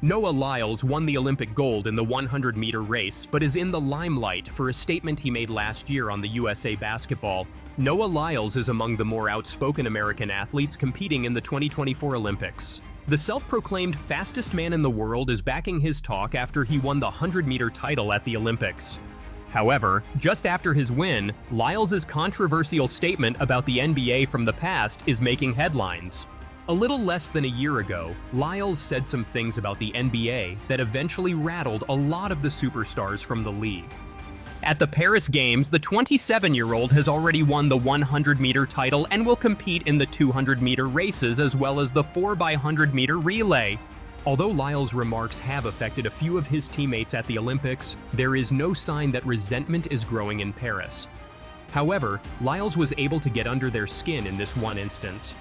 Noah Lyles won the Olympic gold in the 100-meter race, but is in the limelight for a statement he made last year on the USA Basketball. Noah Lyles is among the more outspoken American athletes competing in the 2024 Olympics. The self-proclaimed fastest man in the world is backing his talk after he won the 100-meter title at the Olympics. However, just after his win, Lyles' controversial statement about the NBA from the past is making headlines. A little less than a year ago, Lyles said some things about the NBA that eventually rattled a lot of the superstars from the league. At the Paris Games, the 27-year-old has already won the 100-meter title and will compete in the 200-meter races as well as the 4x100-meter relay. Although Lyles' remarks have affected a few of his teammates at the Olympics, there is no sign that resentment is growing in Paris. However, Lyles was able to get under their skin in this one instance.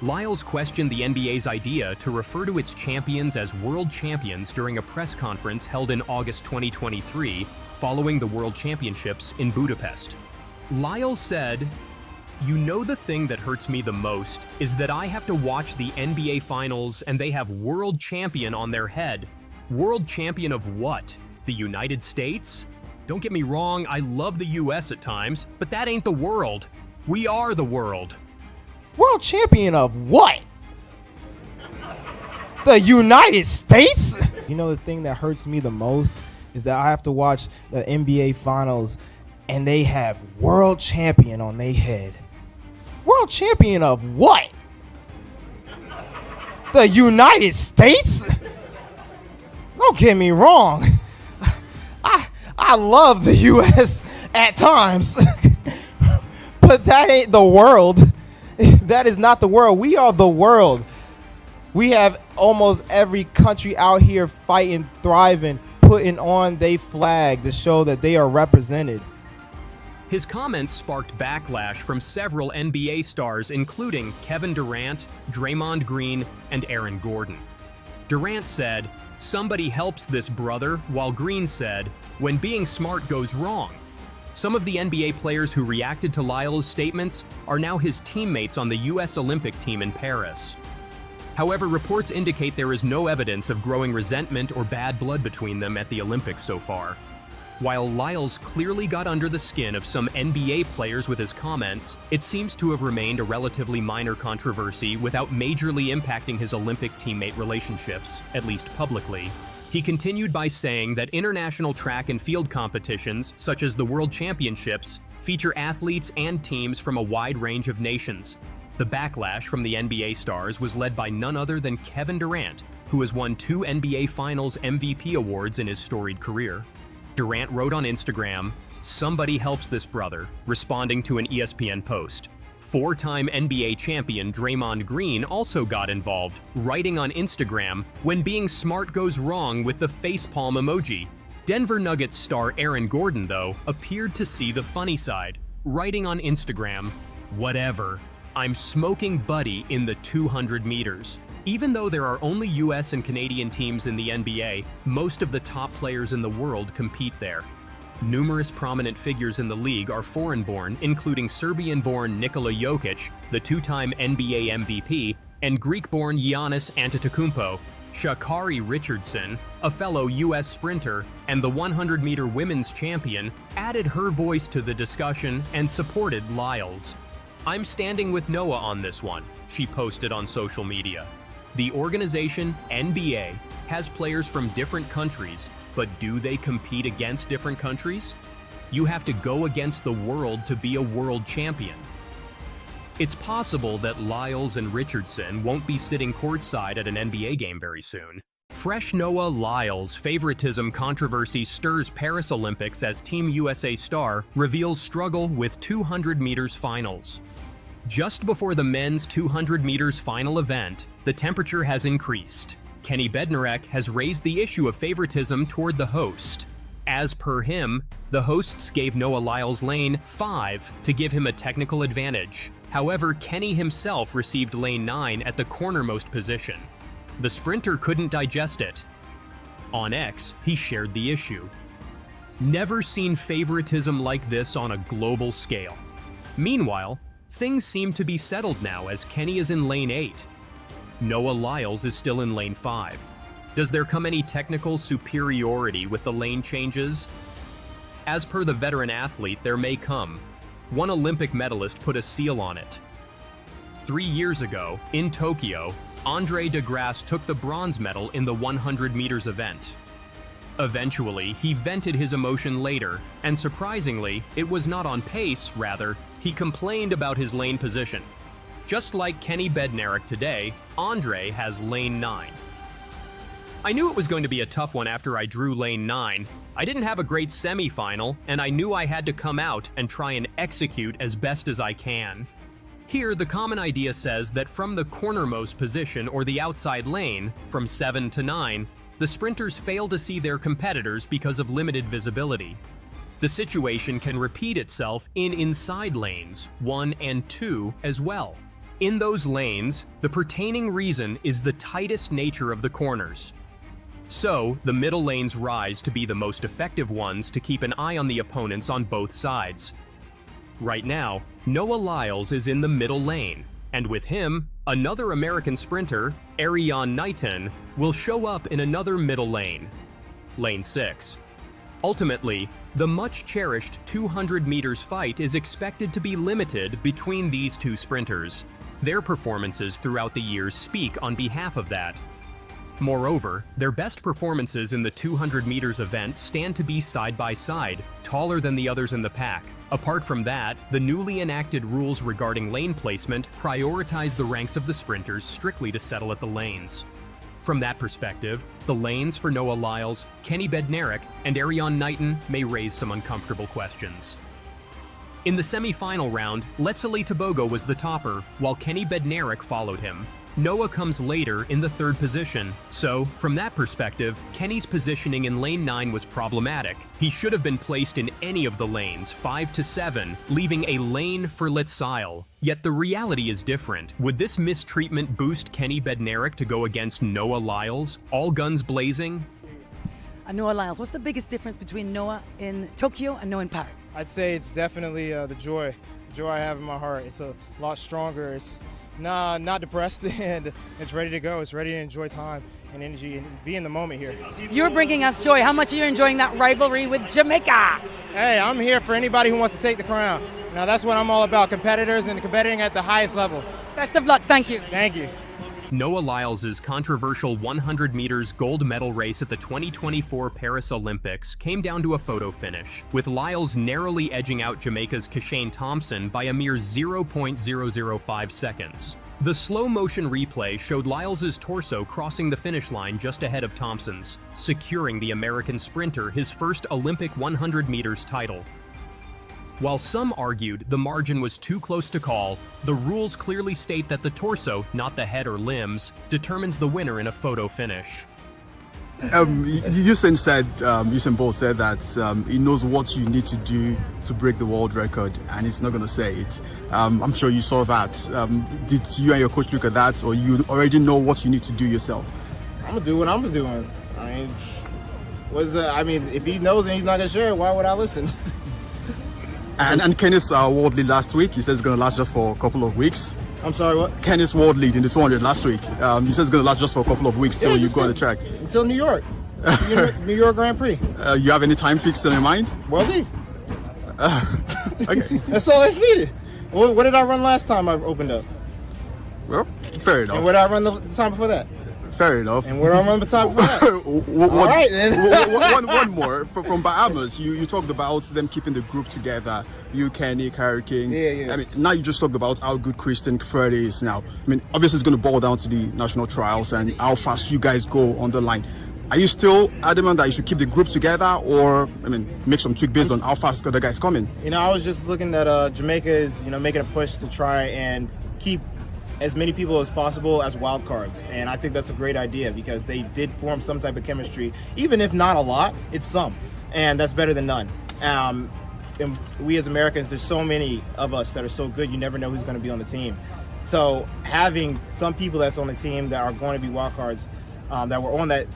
Lyles questioned the NBA's idea to refer to its champions as world champions during a press conference held in August 2023, following the World Championships in Budapest. Lyles said, "You know, the thing that hurts me the most is that I have to watch the NBA Finals and they have world champion on their head. World champion of what? The United States? Don't get me wrong, I love the US at times, but that ain't the world. We are the world." World champion of what? The United States? You know, the thing that hurts me the most is that I have to watch the NBA Finals and they have world champion on their head. World champion of what? The United States? Don't get me wrong. I love the US at times. But that ain't the world. That is not the world. We are the world. We have almost every country out here fighting, thriving, putting on their flag to show that they are represented. His comments sparked backlash from several NBA stars, including Kevin Durant, Draymond Green, and Aaron Gordon. Durant said, "Somebody helps this brother," while Green said, "When being smart goes wrong." Some of the NBA players who reacted to Lyles' statements are now his teammates on the US Olympic team in Paris. However, reports indicate there is no evidence of growing resentment or bad blood between them at the Olympics so far. While Lyles clearly got under the skin of some NBA players with his comments, it seems to have remained a relatively minor controversy without majorly impacting his Olympic teammate relationships, at least publicly. He continued by saying that international track and field competitions, such as the World Championships, feature athletes and teams from a wide range of nations. The backlash from the NBA stars was led by none other than Kevin Durant, who has won 2 NBA Finals MVP awards in his storied career. Durant wrote on Instagram, "Somebody helps this brother," responding to an ESPN post. 4-time NBA champion Draymond Green also got involved, writing on Instagram, "When being smart goes wrong," with the facepalm emoji. Denver Nuggets star Aaron Gordon, though, appeared to see the funny side, writing on Instagram, "Whatever. I'm smoking Buddy in the 200 meters. Even though there are only US and Canadian teams in the NBA, most of the top players in the world compete there." Numerous prominent figures in the league are foreign-born, including Serbian-born Nikola Jokic, the 2-time NBA MVP, and Greek-born Giannis Antetokounmpo. Sha'Carri Richardson, a fellow US sprinter and the 100-meter women's champion, added her voice to the discussion and supported Lyles. "I'm standing with Noah on this one," she posted on social media. The organization, NBA, has players from different countries, but do they compete against different countries? You have to go against the world to be a world champion. It's possible that Lyles and Richardson won't be sitting courtside at an NBA game very soon. Fresh Noah Lyles favoritism controversy stirs Paris Olympics as Team USA star reveals struggle with 200 meters finals. Just before the men's 200 meters final event, the temperature has increased. Kenny Bednarek has raised the issue of favoritism toward the host. As per him, the hosts gave Noah Lyles lane 5 to give him a technical advantage. However, Kenny himself received lane 9 at the cornermost position. The sprinter couldn't digest it. On X, he shared the issue. "Never seen favoritism like this on a global scale." Meanwhile, things seem to be settled now as Kenny is in lane 8. Noah Lyles is still in lane 5. Does there come any technical superiority with the lane changes? As per the veteran athlete, there may come. One Olympic medalist put a seal on it. 3 years ago, in Tokyo, Andre de Grasse took the bronze medal in the 100 meters event. Eventually, he vented his emotion later, and surprisingly, it was not on pace, rather, he complained about his lane position. Just like Kenny Bednarik today, Andre has lane 9. I knew it was going to be a tough one after I drew lane 9. I didn't have a great semi-final, and I knew I had to come out and try and execute as best as I can. Here, the common idea says that from the cornermost position or the outside lane, from 7 to 9, the sprinters fail to see their competitors because of limited visibility. The situation can repeat itself in inside lanes, 1 and 2 as well. In those lanes, the pertaining reason is the tightest nature of the corners. So, the middle lanes rise to be the most effective ones to keep an eye on the opponents on both sides. Right now, Noah Lyles is in the middle lane, and with him, another American sprinter, Erjan Knighton, will show up in another middle lane, lane 6. Ultimately, the much-cherished 200 meters fight is expected to be limited between these two sprinters. Their performances throughout the years speak on behalf of that. Moreover, their best performances in the 200 meters event stand to be side by side, taller than the others in the pack. Apart from that, the newly enacted rules regarding lane placement prioritize the ranks of the sprinters strictly to settle at the lanes. From that perspective, the lanes for Noah Lyles, Kenny Bednarik, and Erjan Knighton may raise some uncomfortable questions. In the semi-final round, Letseli Tebogo was the topper, while Kenny Bednarik followed him. Noah comes later in the 3rd position, so, from that perspective, Kenny's positioning in lane 9 was problematic. He should have been placed in any of the lanes, 5 to 7, leaving a lane for Lyles. Yet the reality is different. Would this mistreatment boost Kenny Bednarik to go against Noah Lyles, all guns blazing? Noah Lyles, what's the biggest difference between Noah in Tokyo and Noah in Paris? I'd say it's definitely the joy I have in my heart. It's a lot stronger. It's not depressed, and it's ready to go. It's ready to enjoy time and energy and be in the moment here. You're bringing us joy. How much are you enjoying that rivalry with Jamaica? Hey, I'm here for anybody who wants to take the crown. Now that's what I'm all about, competitors and competing at the highest level. Best of luck. Thank you. Thank you. Noah Lyles' controversial 100 meters gold medal race at the 2024 Paris Olympics came down to a photo finish, with Lyles narrowly edging out Jamaica's Kashane Thompson by a mere 0.005 seconds. The slow-motion replay showed Lyles' torso crossing the finish line just ahead of Thompson's, securing the American sprinter his first Olympic 100 meters title. While some argued the margin was too close to call, the rules clearly state that the torso, not the head or limbs, determines the winner in a photo finish. Usain Bolt said that he knows what you need to do to break the world record, and he's not going to say it. I'm sure you saw that. Did you and your coach look at that, or you already know what you need to do yourself? I'm gonna do what I'm doing. If he knows and he's not gonna share it, why would I listen? And Kenneth's world lead last week, he says it's going to last just for a couple of weeks. I'm sorry, what? Kenneth's world lead in this 100 last week, he says it's going to last just for a couple of weeks till you go on the track. Until New York. New York Grand Prix. You have any time fixed in your mind? World lead. Okay. That's all that's needed. What did I run last time I opened up? Well, fair enough. And what did I run the time before that? Fair enough. And what did I run the time before that? All right, then. one more. From Bahamas, you talked about them keeping the group together. You, Kenny, Carrie King. Yeah. I mean, now you just talked about how good Christian Freddie is now. I mean, obviously it's going to boil down to the national trials and how fast you guys go on the line. Are you still adamant that you should keep the group together, or make some tweak based on how fast the other guys coming? I was just looking at Jamaica is making a push to try and keep as many people as possible as wild cards, and I think that's a great idea because they did form some type of chemistry, even if not a lot. It's some, and that's better than none. And we as Americans, there's so many of us that are so good, you never know who's going to be on the team. So having some people that's on the team that are going to be wild cards, that were on that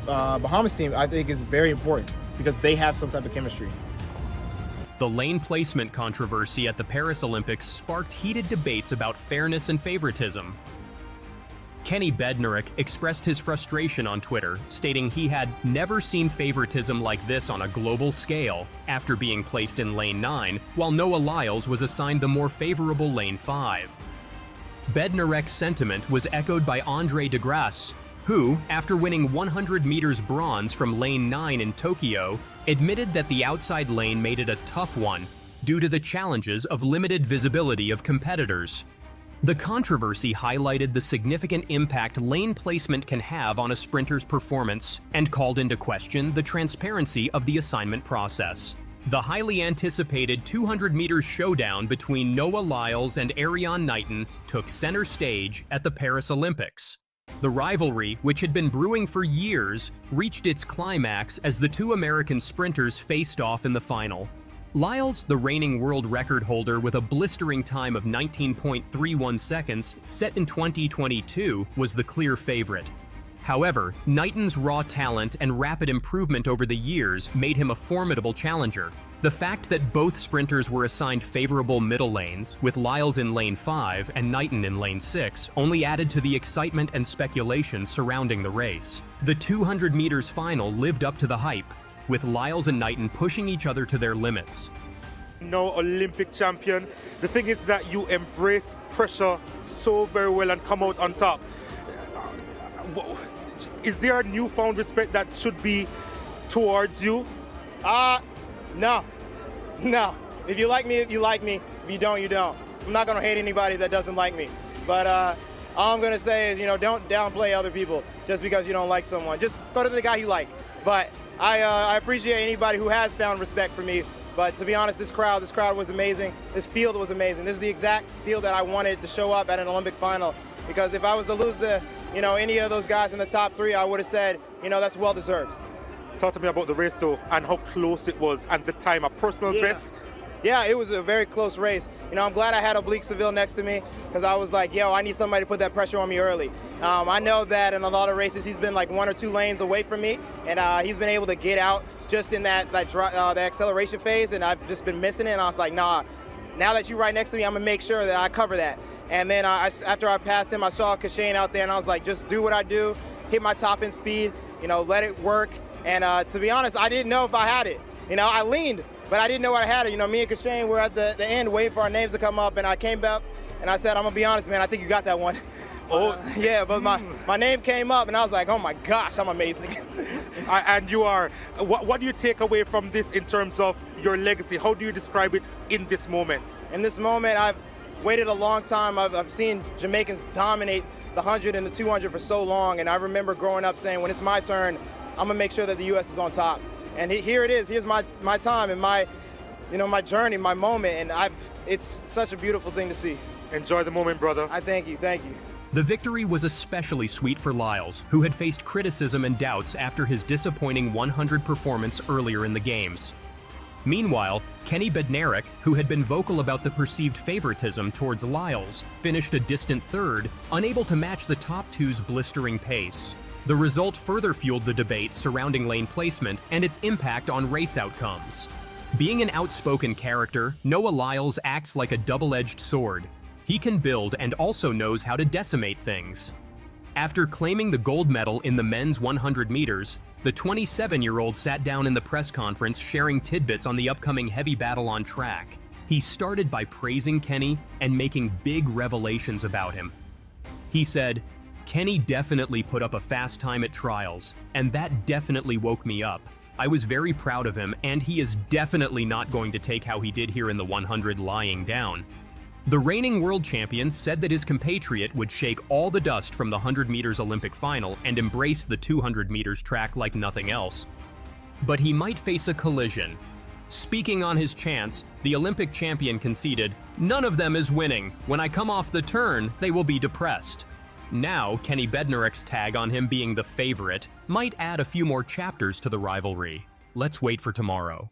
Bahamas team, I think is very important because they have some type of chemistry. The lane placement controversy at the Paris Olympics sparked heated debates about fairness and favoritism. Kenny Bednarek expressed his frustration on Twitter, stating he had never seen favoritism like this on a global scale after being placed in Lane 9, while Noah Lyles was assigned the more favorable Lane 5. Bednarek's sentiment was echoed by Andre DeGrasse, who, after winning 100 meters bronze from Lane 9 in Tokyo, admitted that the outside lane made it a tough one due to the challenges of limited visibility of competitors. The controversy highlighted the significant impact lane placement can have on a sprinter's performance and called into question the transparency of the assignment process. The highly anticipated 200 meters showdown between Noah Lyles and Erriyon Knighton took center stage at the Paris Olympics. The rivalry, which had been brewing for years, reached its climax as the two American sprinters faced off in the final. Lyles, the reigning world record holder with a blistering time of 19.31 seconds set in 2022, was the clear favorite. However, Knighton's raw talent and rapid improvement over the years made him a formidable challenger. The fact that both sprinters were assigned favorable middle lanes, with Lyles in Lane 5 and Knighton in Lane 6, only added to the excitement and speculation surrounding the race. The 200 meters final lived up to the hype, with Lyles and Knighton pushing each other to their limits. No Olympic champion. The thing is that you embrace pressure so very well and come out on top. Is there a newfound respect that should be towards you? No. If you like me, you like me. If you don't, you don't. I'm not gonna hate anybody that doesn't like me. But all I'm gonna say is, don't downplay other people just because you don't like someone. Just go to the guy you like. But I appreciate anybody who has found respect for me. But to be honest, this crowd was amazing. This field was amazing. This is the exact field that I wanted to show up at an Olympic final. Because if I was to lose to, any of those guys in the top three, I would have said, that's well deserved. Talk to me about the race though and how close it was and the time, a personal best. Yeah, it was a very close race. I'm glad I had Oblique Seville next to me because I was like, I need somebody to put that pressure on me early. I know that in a lot of races he's been like 1 or 2 lanes away from me, and he's been able to get out just in the acceleration phase, and I've just been missing it. And I was like, nah, now that you're right next to me, I'm gonna make sure that I cover that. And then after I passed him, I saw Kashane out there, and I was like, just do what I do, hit my top end speed, let it work. And to be honest, I didn't know if I had it. I leaned, but I didn't know I had it. Me and Kashane were at the end waiting for our names to come up, and I came back and I said, I'm gonna be honest, man, I think you got that one. Yeah, but my name came up, and I was like, oh my gosh, I'm amazing. And you are. What do you take away from this in terms of your legacy? How do you describe it in this moment? In this moment, I've waited a long time. I've seen Jamaicans dominate the 100 and the 200 for so long, and I remember growing up saying, when it's my turn, I'm gonna make sure that the U.S. is on top. And here it is. Here's my time and my journey, my moment, and it's such a beautiful thing to see. Enjoy the moment, brother. I thank you. The victory was especially sweet for Lyles, who had faced criticism and doubts after his disappointing 100 performance earlier in the games. Meanwhile, Kenny Bednarek, who had been vocal about the perceived favoritism towards Lyles, finished a distant third, unable to match the top two's blistering pace. The result further fueled the debate surrounding lane placement and its impact on race outcomes. Being an outspoken character, Noah Lyles acts like a double-edged sword. He can build and also knows how to decimate things. After claiming the gold medal in the men's 100 meters, the 27-year-old sat down in the press conference sharing tidbits on the upcoming heavy battle on track. He started by praising Kenny and making big revelations about him. He said, "Kenny definitely put up a fast time at trials, and that definitely woke me up. I was very proud of him, and he is definitely not going to take how he did here in the 100 lying down." The reigning world champion said that his compatriot would shake all the dust from the 100 meters Olympic final and embrace the 200 meters track like nothing else. But he might face a collision. Speaking on his chance, the Olympic champion conceded, "None of them is winning. When I come off the turn, they will be depressed." Now, Kenny Bednarek's tag on him being the favorite might add a few more chapters to the rivalry. Let's wait for tomorrow.